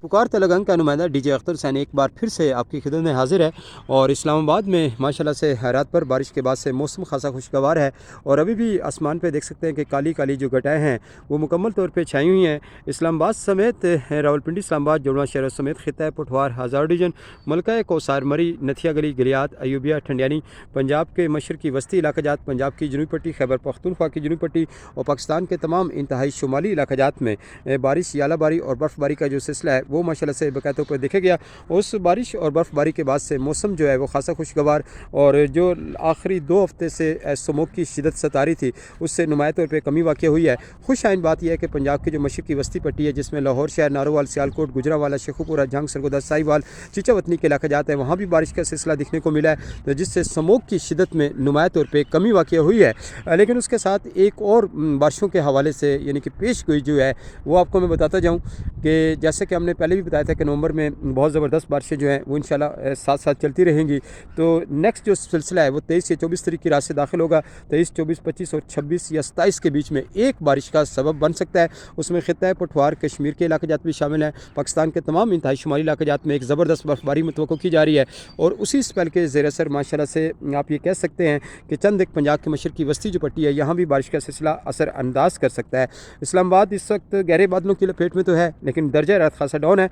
पुकार तेलंगाना का नुमाइंदा डीजे अख्तर हुसैन एक बार फिर से आपकी खिदमत में हाजिर है। और इस्लामाबाद में माशाल्लाह से रात पर बारिश के बाद से मौसम खासा खुशगवार है और अभी भी आसमान पे देख सकते हैं कि काली काली जो घटाएं हैं वो मुकम्मल तौर पे छाई हुई हैं। इस्लामाबाद समेत रावलपिंडी, इस्लामाबाद, जोड़वा शहरों समेत खिता पठवार, हज़ार डिवीजन, मलका कौसार, मरी, नथिया गली, गिलियात, अयूबिया, ठंडियानी, पंजाब के मशरकी वस्ती इलाका जात, पंजाब की जनूबी पट्टी, खैबर पख्तूनख्वा की जनूबी पट्टी और पाकिस्तान के तमाम इंतहाई शुमाली इलाका जात में बारिश, यालाबारी और बर्फ़बारी का जो सिलसिला है वो माशाल्लाह से बाकायदा तौर पर देखा गया। उस बारिश और बर्फ़बारी के बाद से मौसम जो है वो खासा खुशगवार और जो आखिरी 2 हफ्ते से स्मोक की शिदत सता रही थी उससे नुमाया तौर पर कमी वाक़ हुई है। खुश आइन बात यह है कि पंजाब की जो मशरकी वस्ती पट्टी है जिसमें लाहौर शहर, नारोवाल, सियालकोट, गुजरावाला, शेखुपुरा, झंग, सरगोदा, साहिवाल, चिचावतनी के इलाका जाते हैं, वहाँ भी बारिश का सिलसिला दिखने को मिला है तो जिससे स्मोक की शिदत में नुमाया तौर पर कमी वाक़ हुई है। लेकिन उसके साथ एक और बारिशों के हवाले से यानी कि पेश गोई जो है वो आपको मैं बताता जाऊँ कि जैसे कि हमने पहले भी बताया था कि नवंबर में बहुत ज़बरदस्त बारिशें जो हैं वो इंशाल्लाह साथ साथ चलती रहेंगी। तो नेक्स्ट जो सिलसिला है वो 23 से 24 तारीख की रात से दाखिल होगा। 23, 24, 25 और 26 या 27 के बीच में एक बारिश का सबब बन सकता है। उसमें खित्ता पठवार, कश्मीर के इलाके जात भी शामिल हैं। पाकिस्तान के तमाम इंतहाई शुमाली इलाके जात में एक ज़बरदस्त बर्फबारी मुतवक्को की जा रही है और उसी स्पेल के ज़ेर असर माशाल्लाह से आप ये कह सकते हैं कि चंद एक पंजाब की मशरकी वस्ती जो पट्टी है यहाँ भी बारिश का सिलसिला असर अंदाज कर सकता है। इस्लामाबाद इस वक्त गहरे बादलों की लपेट में तो है लेकिन दर्जा हरारत खासा डाउन है।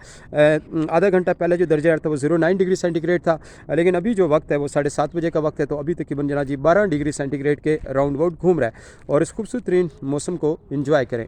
आधा घंटा पहले जो दर्जा हरारत था वो 09 डिग्री सेंटीग्रेड था, लेकिन अभी जो वक्त है वो 7:30 बजे का वक्त है तो अभी तकरीबन जनाब 12 डिग्री सेंटीग्रेड के राउंड अबाउट घूम रहा है और इस खूबसूरत तरीन मौसम को इंजॉय करें।